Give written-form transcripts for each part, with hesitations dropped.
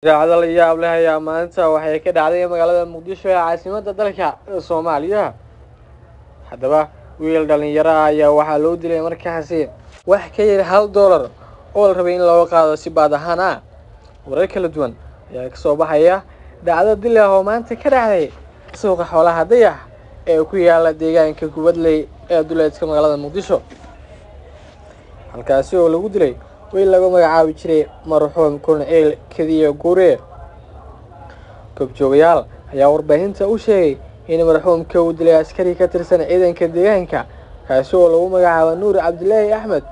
idaacada la yaab leh ayaa maanta waxay ka dhacday magaalada muqdisho ee caasimadda dalka Soomaaliya. Haddaba wiil dhalinyaro ah ayaa waxaa loo dilay markaasi wax ka yar $1 oo la rabay in loo qaado si baad ahaan ah. Warar kala duwan ayaa ka soo baxaya dhacdo dil ah oo maanta ka dhacday suuqa xoolaha Dayax ee ku yaala deegaanka Kubadley ee duleedka magaalada Muqdisho. Halkaasi oo lagu dilay wiil lagu magacaabi jiray marxuum Corneel Kadiye Guure. Goobjoogayaal ayaa warbaahinta u sheegay in marxuumka uu dilay askari ka tirsan ciidanka deegaanka kaasi oo lagu magacaabo Nuur Cabdilaahi Axmed,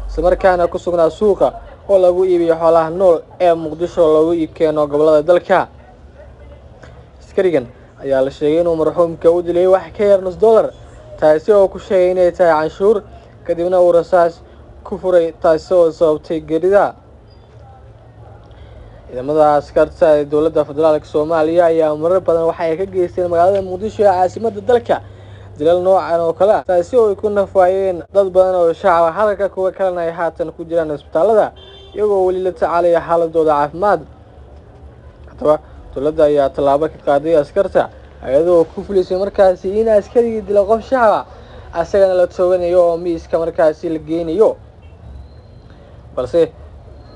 isla markaana ku sugnaa suuqa oo lagu iibiyo xoolaha nool ee Muqdisho loogu iibkeeno gobolada dalka. Askarigan ayaa la sheegay inuu marxuumka u dilay wax ka yar $1, taasi oo ku sheegay inay tahay canshuur, kadibna uu rasaas ku furay taasi oo sababtay geerida. Ciidamada askarta ee dowladda federaalka Soomaaliya ayaa marar badan waxa ay ka geysteen magaalada Muqdisho ee caasimadda dalka dilal noocan oo kale ah, taasi oo ay ku nafwaayeen dad badan oo shacab ah, halka kuwa kalena ay haatan ku jiraan isbitaalada iyagoo weli la tacaalaya xaaladooda caafimaad. Haddaba dowladda ayaa tallaabo ka qaaday askarta iyadoo ku fulisay markaasi in askarigii dilo qof shacab ah asagana la tooganayo oo miiska markaasi la geynayo. balse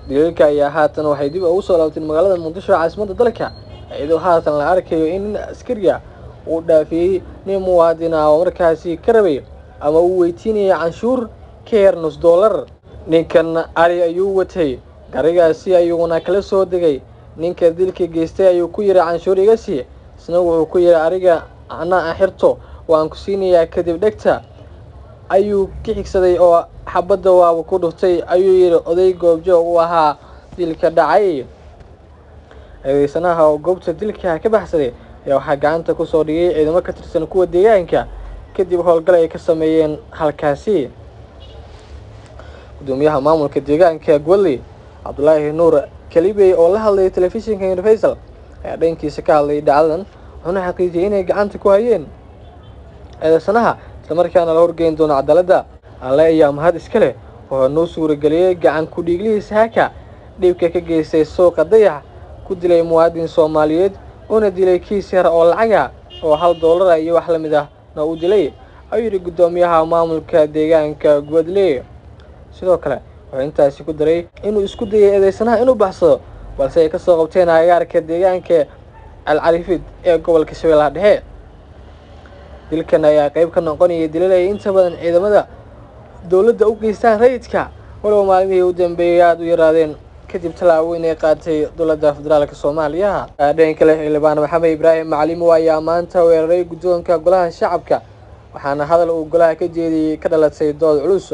dilalka ayaa haatan waxay dib ugu soo laabteen magaalada Muqdisho caasimadda dalka iyadoo haatan la arkayo in askariga uu dhaafiyay nin muwaadin ah oo markaasi ka rabay ama uu weydiinayay canshuur ka yar $1. ninkan ari ayuu watay garigaasi ayuuna kala soo degay ninka dilka geystay ayuu ku yiri canshuur iga sii, isna wuxuu ku yiri ariga ana xirto waan ku siinayaa kadib dhegta ayuu ka xigsaday oo xabadda waa ku dhuftay ayuu yiri oday goobjoog u ahaa dilka dhacay. Eedeysanaha oo goobta dilka ka baxsaday ayaa waxaa gacanta ku soo dhigay ciidamo ka tirsan kuwa deegaanka kadib howlgal ay ka sameeyeen halkaasi. Gudoomiyaha maamulka deegaanka Kubadley Cabdulaahi Nuur Kalibey oo la hadlay telefishinka Universal ayaa dhankiisa ka hadlay dhacdadan, wuxuuna xaqiijiyay inay gacanta ku hayeen eedeysanaha isla markaana la horgeyn doono cadaaladda. Alle ayaa mahad iska leh oo noo suurageliyay gacan ku dhiiglihiisa haka dhibka ka geystay suuqa Dayax ku dilay muwaadin Soomaaliyeed una dilay kiis yar oo lacag ah oo $1 iyo wax la mid ah na u dilay, ayuu yiri gudoomiyaha maamulka deegaanka Kubadley. Sidoo kale wuxuu intaasi ku daray inuu isku dayay eedeysanaha inuu baxsado balse ay ka soo qabteen agagaarka deegaanka Al-Carifid ee gobolka Shabeellaha Dhexe. dilkan ayaa qayb ka noqonaya dilal ay inta badan ciidamada dowladda u geystaan rayidka walow maalmihii u dambeeyay aad u yaraadeen kadib tallaabooyin ay qaatay dowladda federaalka Soomaaliya. Dhanka kale xildhibaan Maxamed Ibraahim Macalimo ayaa maanta weeraray guddoonka golaha shacabka waxaana hadal uu golaha ka jeediyay ka dhalatay dood culus.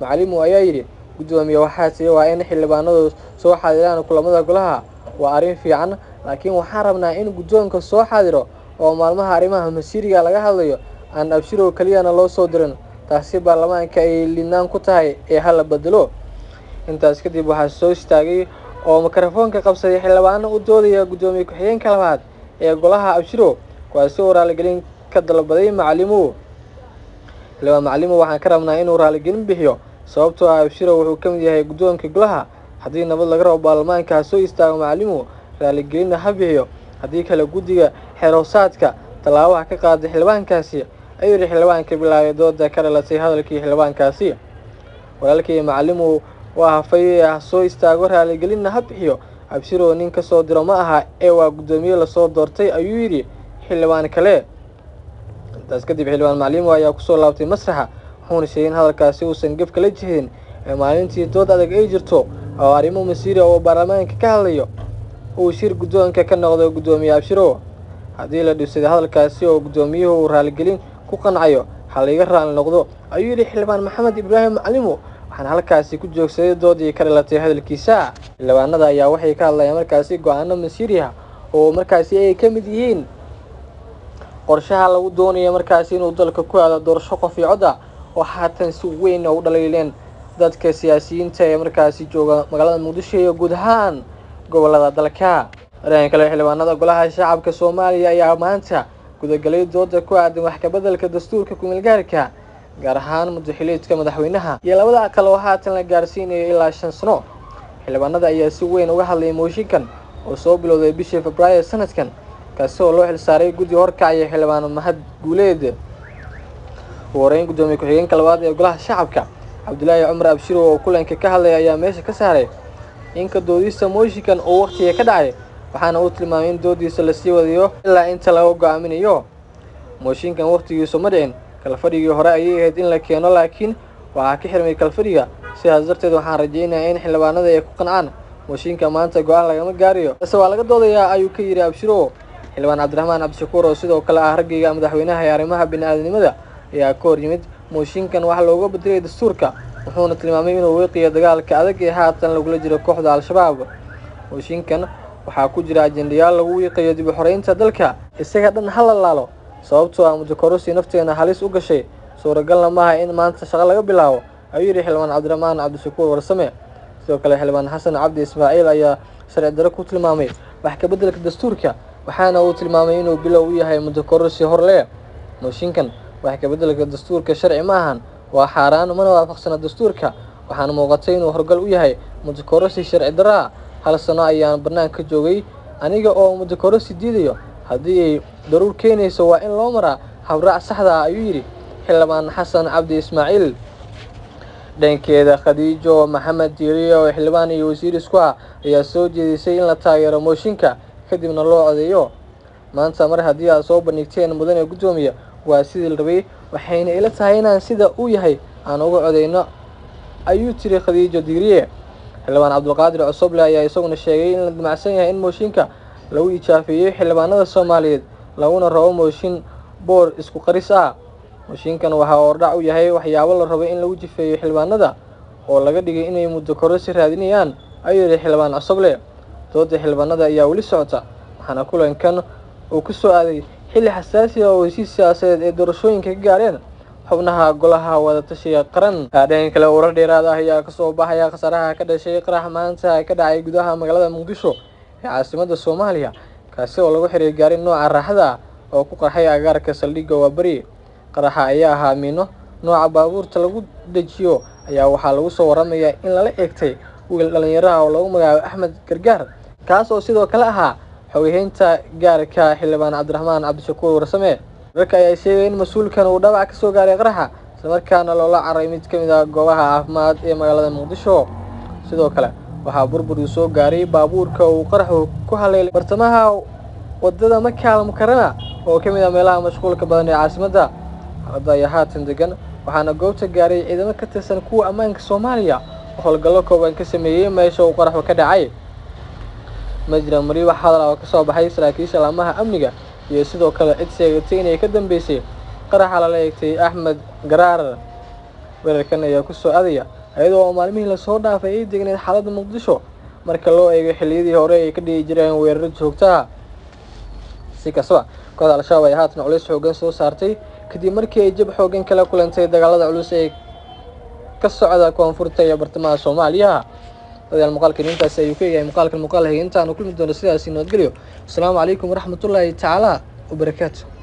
Macalimo ayaa yiri gudoomiye waxaa tii waa in xildhibaanadu soo xaadiraan kulamada golaha waa arrin fiican, laakiin waxaan rabnaa in guddoonka soo xaadiro oo maalmaha arrimaha masiiriga laga hadlayo aan abshiro kaliyana loo soo dirin, taasi baarlamaanka ay liinaan ku tahay ee hala bedelo. Intaas kadib waxaa soo istaagay oo mikrofoonka qabsaday xildhibaano u doodaya gudoomiye ku-xigeenka labaad ee golaha abshiro kuwaasi oo raaligelin ka dalbaday Macalimo. Xildhibaan Macalimo waxaan ka rabnaa inuu raaligelin bixiyo sababtoo ah abshiro wuxuu ka mid yahay guddoonka golaha, haddii nabad laga rabo baarlamaanka soo istaago Macalimo raaligelin ha bixiyo, haddii kale guddiga xeeroosaadka tallaabaha ka qaaday xildhibaankaasi, ayuu yiri xildhibaanka bilaabay dooda ka dhalatay hadalkii xildhibaankaasi. walaalkii Macalimo waa hafay soo istaago raaligelinna ha bixiyo, abshiro nin ka soo diro ma aha ee waa gudoomiye la soo doortay ayuu yiri xildhibaan kale. intaas kadib xildhibaan Macalimo ayaa ku soo laabtay masraxa wuxuuna sheegay in hadalkaasi uusan gaf kala jeedin ee maalintii dood adag ay jirto oo arrimo masiiri oo baarlamaanka ka hadlayo uu shir guddoonka ka noqdo gudoomiye abshiro. haddii la dhibsaday hadalkaasi oo gudoomiyuhu uu raaligelin ku qancayo ha laga raali noqdo, ayuu yiri xildhibaan Maxamed Ibraahim Macalimo waxaana halkaasi ku joogsaday doodii ka dhalatay hadalkiisa. xildhibaanada ayaa waxay ka hadlayaan markaasi go'aano masiiri ah oo markaasi ay ka mid yihiin qorshaha lagu doonayo markaasi inuu dalka ku aado doorasho qof iyo cod ah oo haatan si weyn u dhaliileen dadka siyaasiyiinta ee markaasi jooga magaalada Muqdisho iyo guud ahaan gobolada dalka. Dhanka kale xildhibaanada golaha shacabka Soomaaliya ayaa maanta gudagalay dooda ku aadan wax ka beddelka dastuurka ku-meelgaarka gaar ahaan madaxweynaha madaxweynaha iyo labada aqal oo haatan la gaarsiinayo ilaa 5 sano. xildhibaanada ayaa si weyn uga hadlay mooshinkan oo soo bilowday bishii Febraayo sanadkan, kaasi oo loo xilsaaray guddi horkacaya xildhibaan Mahad Guuleed. Wareen gudoomiye ku-xigeenka labaad ee Golaha Shacabka Cabdulaahi Cumar Abshir oo kulanka ka hadlay ayaa meesha ka saaray in ka doodista mooshinkan oo waqtiga ka dhacay, waxaana uu tilmaamay in doodiisa la sii wadayo ilaa inta laga go'aaminayo. Mooshinkan waqtigiisu ma dhicin, kalfadhigii hore ayay ahayd in la keeno, laakiin waxaa ka xirmay kalfadhiga. sidaas darteed waxaan rajaynayaa in xildhibaanada ay ku qancaan mooshinka maanta go'aan lagama gaarayo, balse waa laga doodayaa ayuu ka yidhi Abshir. Xildhibaan Cabdiraxmaan Cabdishakuur oo sidoo kale ah raggiga madaxweynaha ee arrimaha bini'aadanimada ayaa ka hor yimid mooshinkan wax looga bedelay dastuurka, wuxuuna tilmaamay inuu weeqiyo dagaalka adag ee haatan lagula jiro kooxda Al-Shabaab. Mooshinkan waxaa ku jira ajendayaal lagu wiiqayo dib u xoreynta dalka, isaga dhan ha la laalo, sababtoo ah muddo kororsi nafteena halis u gashay, suuragalna maaha in maanta shaqo laga bilaabo, ayuu yidhi xildhibaan Cabdiraxmaan Cabdishakuur Warsame. Sidoo kale xildhibaan Xasan Cabdi Ismaaciil ayaa sharci darro ku tilmaamay wax ka beddelka dastuurka, waxaana uu tilmaamay inuu bilow u yahay muddo kororsi hor leh. Mooshinkan wax ka beddelka dastuurka sharci ma ahan, waa xaaraan, mana waafaqsana dastuurka, waxaana muuqatay inuu horgal u yahay muddo kororsi sharci darro ah. Hal sano ayaan bannaanka joogay aniga oo muddo kororsi diidayo, haddii ay daruur keenayso waa in loo maraa habraac saxda ah, ayuu yidhi xildhibaan Xasan Cabdi Ismaaciil. Dhankeeda Khadiijo Maxamed Diiriye oo xildhibaan iyo wasiir isku ah ayaa soo jeedisay in la taageero mooshinka kadibna loo codeeyo. Maanta mar haddii aad soo bandhigteen mudane gudoomiye, waa sidii la rabay, waxayna ila tahay inaan sida uu yahay aan uga codeyno, ayuu tiri Khadiijo Diiriye. xildhibaan Cabdulqaadir Cosoble ayaa isaguna sheegay in la damacsan yahay in mooshinka lagu ijaafeeyo xildhibaanada Soomaaliyeed laguna rabo mooshin boor isku qaris ah. Mooshinkan waxa uu hordhac u yahay waxyaabo la rabo in lagu jifeeyo xildhibaanada oo laga dhigay inay muddo kororsi raadinayaan, ayuu yidhi xildhibaan Cosoble. Dooda xildhibaanada ayaa weli socota, waxaana kulankan uu ku soo aaday xilli xasaasi ah oo heshiis siyaasadeed ee doorashooyinka ka gaareen xubnaha golaha wada tashiga qaran. Dhanka kale, warar dheeraad ah ayaa ka soo baxaya khasaaraha ka dhashay qarax maanta ka dhacay gudaha magaalada Muqdisho ee caasimadda Soomaaliya, kaasi oo lagu xiray gaari nooca raaxada ah oo ku qarxay agagaarka saldhigga Waaberi. Qaraxa ayaa ahaa miino nooca baabuurta lagu dejiyo, ayaa waxaa lagu soo waramayaa in lala eegtay wiil dhalinyaro ah oo lagu magacaabo Axmed Gargaar, kaas oo sidoo kale ahaa xogeynta gaarka xildhibaan Cabdiraxmaan Cabdishakuur Warsame. Dadka ayaa sheegay in mas'uulkan uu dhaawac ka soo gaaray qaraxa, isla markaana loola cararay mid ka mid ah goobaha caafimaad ee magaalada Muqdisho. Sidoo kale waxaa burbur soo gaaray baabuurka uu qaraxu ku haleelay bartamaha wadada Maka al-Mukarrama oo ka mid ah meelaha mashquulka badan ee caasimadda. Xaaladda ayaa haatan degan, waxaana goobta gaaray ciidamo ka tirsan kuwa ammaanka Soomaaliya oo howlgallo kooban ka sameeyay meesha uu qaraxu ka dhacay. Ma jiraan weli wax hadal ah oo ka soo baxay saraakiisha laamaha amniga iyo sidoo kale cid sheegatay inay ka dambeysay qaraxa lala eegtay Axmed Gargaar. Weerarkan ayaa ku soo aadaya iyadoo maalmihii la soo dhaafay ay degneyd xaaladda Muqdisho marka loo eego xilliyadii hore ay ka dhici jireen weeraro joogto ah. Si kastaba, kooxda Al-Shabaab ayaa haatan culays xooggan soo saartay kadib markii ay jab xooggan kala kulantay dagaalada culus ee ka socda koonfurta iyo bartamaha Soomaaliya. Wadayaal muuqaalkan intaas ayuu ka yahay muuqaalka intaan ku kulmi doono sidaas nabadgelyo. Assalaamu calaykum waraxmatullaahi tacaala wabarakaatuh.